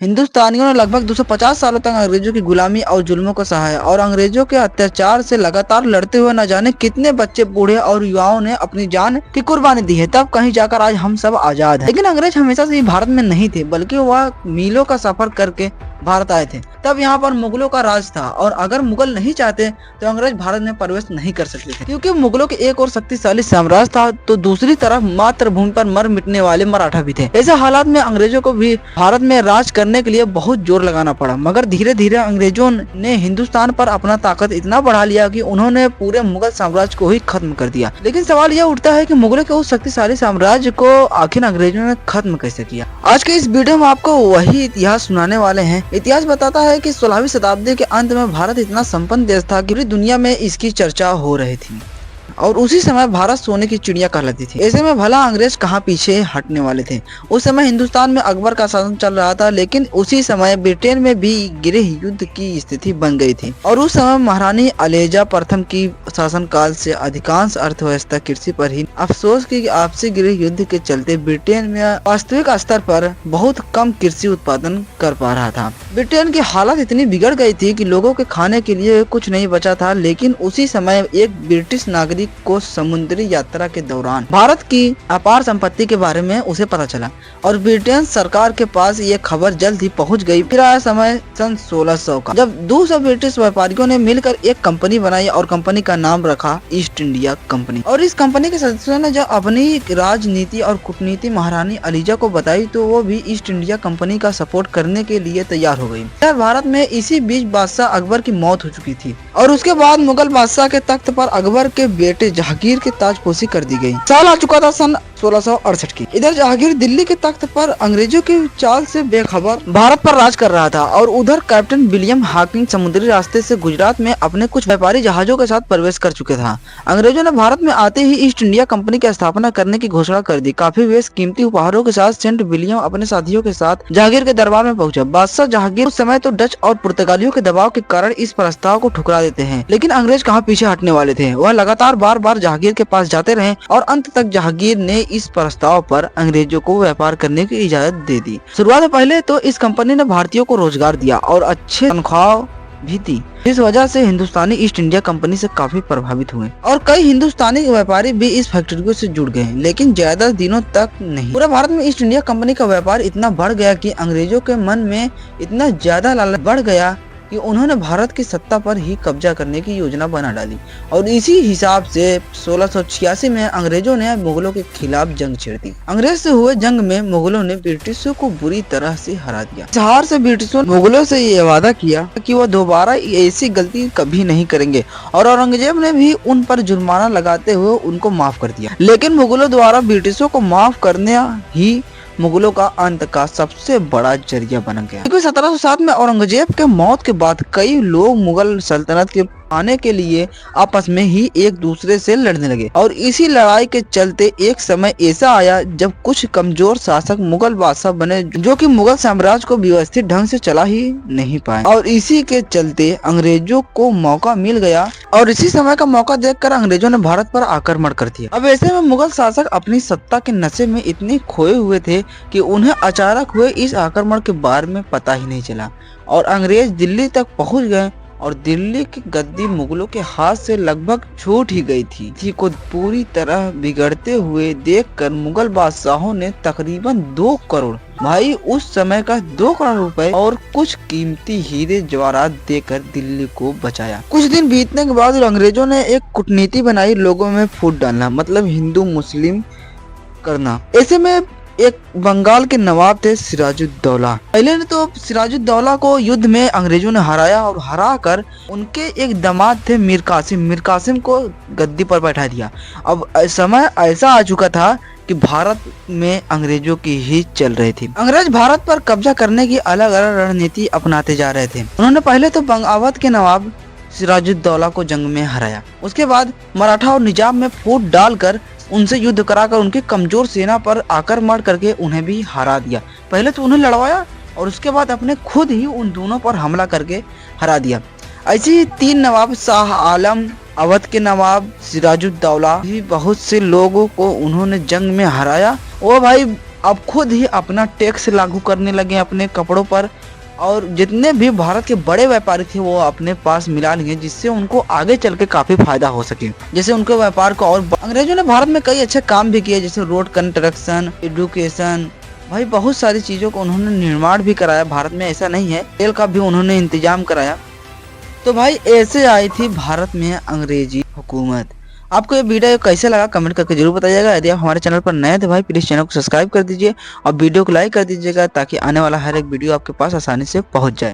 हिंदुस्तानियों ने लगभग 250 सालों तक अंग्रेजों की गुलामी और जुल्मों को सहा है और अंग्रेजों के अत्याचार से लगातार लड़ते हुए न जाने कितने बच्चे, बूढ़े और युवाओं ने अपनी जान की कुर्बानी दी है। तब कहीं जाकर आज हम सब आजाद हैं। लेकिन अंग्रेज हमेशा से ही भारत में नहीं थे, बल्कि वह मीलों का सफर करके भारत आए थे। तब यहाँ पर मुगलों का राज था और अगर मुगल नहीं चाहते तो अंग्रेज भारत में प्रवेश नहीं कर सकते थे, क्योंकि मुगलों के एक और शक्तिशाली साम्राज्य था तो दूसरी तरफ मातृभूमि पर मर मिटने वाले मराठा भी थे। ऐसे हालात में अंग्रेजों को भी भारत में राज करने के लिए बहुत जोर लगाना पड़ा, मगर धीरे धीरे अंग्रेजों ने हिंदुस्तान पर अपना ताकत इतना बढ़ा लिया कि उन्होंने पूरे मुगल साम्राज्य को ही खत्म कर दिया। लेकिन सवाल यह उठता है कि मुगलों के उस शक्तिशाली साम्राज्य को आखिर अंग्रेजों ने खत्म कैसे किया। आज के इस वीडियो में आपको वही इतिहास सुनाने वाले हैं। इतिहास बताता है कि 16वीं शताब्दी के अंत में भारत इतना संपन्न देश था कि पूरी दुनिया में इसकी चर्चा हो रही थी और उसी समय भारत सोने की चिड़िया कहलाती थी। ऐसे में भला अंग्रेज कहाँ पीछे हटने वाले थे। उस समय हिंदुस्तान में अकबर का शासन चल रहा था, लेकिन उसी समय ब्रिटेन में भी गृह युद्ध की स्थिति बन गई थी और उस समय महारानी अलेजा प्रथम की शासनकाल से अधिकांश अर्थव्यवस्था कृषि पर ही। अफसोस की आपसी गृह युद्ध के चलते ब्रिटेन में वास्तविक स्तर पर बहुत कम कृषि उत्पादन कर पा रहा था। ब्रिटेन की हालत इतनी बिगड़ गई थी कि लोगों के खाने के लिए कुछ नहीं बचा था। लेकिन उसी समय एक ब्रिटिश नागरिक को समुद्री यात्रा के दौरान भारत की अपार संपत्ति के बारे में उसे पता चला और ब्रिटेन सरकार के पास ये खबर जल्द ही पहुंच गई। फिर आया समय सन 1600 का, जब 200 ब्रिटिश व्यापारियों ने मिलकर एक कंपनी बनाई और कंपनी का नाम रखा ईस्ट इंडिया कंपनी। और इस कंपनी के सदस्यों ने जब अपनी राजनीति और कूटनीति महारानी अलीजा को बताई तो वो भी ईस्ट इंडिया कंपनी का सपोर्ट करने के लिए तैयार हो गई। भारत में इसी बीच बादशाह अकबर की मौत हो चुकी थी और उसके बाद मुगल बादशाह के तख्त पर अकबर के बेटे जहांगीर की ताजपोशी कर दी गई। साल आ चुका था सन 1668 की। इधर जहांगीर दिल्ली के तख्त पर अंग्रेजों की चाल से बेखबर भारत पर राज कर रहा था और उधर कैप्टन विलियम हॉकिंग समुद्री रास्ते से गुजरात में अपने कुछ व्यापारी जहाजों के साथ प्रवेश कर चुके था। अंग्रेजों ने भारत में आते ही ईस्ट इंडिया कंपनी की स्थापना करने की घोषणा कर दी। काफी बेश कीमती उपहारों के साथ सेंट विलियम अपने साथियों के साथ जहांगीर के दरबार में पहुंचा। बादशाह जहांगीर उस समय तो डच और पुर्तगालियों के दबाव के कारण इस प्रस्ताव को ठुकरा देते हैं, लेकिन अंग्रेज कहाँ पीछे हटने वाले थे। वह लगातार बार बार जहांगीर के पास जाते रहे और अंत तक जहांगीर ने इस प्रस्ताव पर अंग्रेजों को व्यापार करने की इजाजत दे दी। शुरुआत में पहले तो इस कंपनी ने भारतीयों को रोजगार दिया और अच्छे तनख्वाह भी दी। इस वजह से हिंदुस्तानी ईस्ट इंडिया कंपनी से काफी प्रभावित हुए और कई हिंदुस्तानी व्यापारी भी इस फैक्ट्रियों से जुड़ गए, लेकिन ज्यादा दिनों तक नहीं। पूरे भारत में ईस्ट इंडिया कंपनी का व्यापार इतना बढ़ गया कि अंग्रेजों के मन में इतना ज्यादा लालच बढ़ गया कि उन्होंने भारत की सत्ता पर ही कब्जा करने की योजना बना डाली और इसी हिसाब से 1686 में अंग्रेजों ने मुगलों के खिलाफ जंग छेड़ दी। अंग्रेज से हुए जंग में मुगलों ने ब्रिटिशों को बुरी तरह से हरा दिया। इस हार से ब्रिटिशों ने मुगलों से ये वादा किया कि वह दोबारा ऐसी गलती कभी नहीं करेंगे और औरंगजेब ने भी उन पर जुर्माना लगाते हुए उनको माफ कर दिया। लेकिन मुगलों द्वारा ब्रिटिशों को माफ करने ही मुगलों का अंत का सबसे बड़ा जरिया बन गया, क्योंकि 1707 में औरंगजेब के मौत के बाद कई लोग मुगल सल्तनत के आने के लिए आपस में ही एक दूसरे से लड़ने लगे और इसी लड़ाई के चलते एक समय ऐसा आया जब कुछ कमजोर शासक मुगल बादशाह बने जो कि मुगल साम्राज्य को व्यवस्थित ढंग से चला ही नहीं पाए और इसी के चलते अंग्रेजों को मौका मिल गया और इसी समय का मौका देखकर अंग्रेजों ने भारत पर आक्रमण कर दिया। अब ऐसे में मुगल शासक अपनी सत्ता के नशे में इतने खोए हुए थे कि उन्हें अचानक हुए इस आक्रमण के बारे में पता ही नहीं चला और अंग्रेज दिल्ली तक पहुंच गए और दिल्ली की गद्दी मुगलों के हाथ से लगभग छूट ही गई थी को पूरी तरह बिगड़ते हुए देखकर मुगल बादशाहों ने तकरीबन 2 करोड़ भाई उस समय का 2 करोड़ रुपए और कुछ कीमती हीरे जवाहरात देकर दिल्ली को बचाया। कुछ दिन बीतने के बाद अंग्रेजों ने एक कूटनीति बनाई, लोगों में फूट डालना, मतलब हिंदू मुस्लिम करना। ऐसे में एक बंगाल के नवाब थे सिराजुद्दौला। पहले ने तो सिराजुद्दौला को युद्ध में अंग्रेजों ने हराया और हरा कर उनके एक दामाद थे मीर कासिम को गद्दी पर बैठा दिया। अब समय ऐसा आ चुका था कि भारत में अंग्रेजों की ही चल रही थी। अंग्रेज भारत पर कब्जा करने की अलग अलग रणनीति अपनाते जा रहे थे। उन्होंने पहले तो बंगावत के नवाब सिराजुद्दौला को जंग में हराया, उसके बाद मराठा और निजाम में फूट डालकर उनसे युद्ध कराकर उनकी कमजोर सेना पर आक्रमण करके उन्हें भी हरा दिया। पहले तो उन्हें लड़वाया और उसके बाद अपने खुद ही उन दोनों पर हमला करके हरा दिया। ऐसे ही 3 नवाब शाह आलम, अवध के नवाब सिराजुद्दौला भी बहुत से लोगों को उन्होंने जंग में हराया। वो भाई अब खुद ही अपना टैक्स लागू करने लगे अपने कपड़ों पर, और जितने भी भारत के बड़े व्यापारी थे वो अपने पास मिला लिए, जिससे उनको आगे चल के काफी फायदा हो सके, जैसे उनके व्यापार को। और अंग्रेजों ने भारत में कई अच्छे काम भी किए, जैसे रोड कंस्ट्रक्शन, एजुकेशन, भाई बहुत सारी चीजों का उन्होंने निर्माण भी कराया भारत में, ऐसा नहीं है। तेल का भी उन्होंने इंतजाम कराया। तो भाई ऐसे आई थी भारत में अंग्रेजी हुकूमत। आपको ये वीडियो कैसे लगा कमेंट करके जरूर बताइएगा। यदि आप हमारे चैनल पर नए थे भाई प्लीज चैनल को सब्सक्राइब कर दीजिए और वीडियो को लाइक कर दीजिएगा, ताकि आने वाला हर एक वीडियो आपके पास आसानी से पहुंच जाए।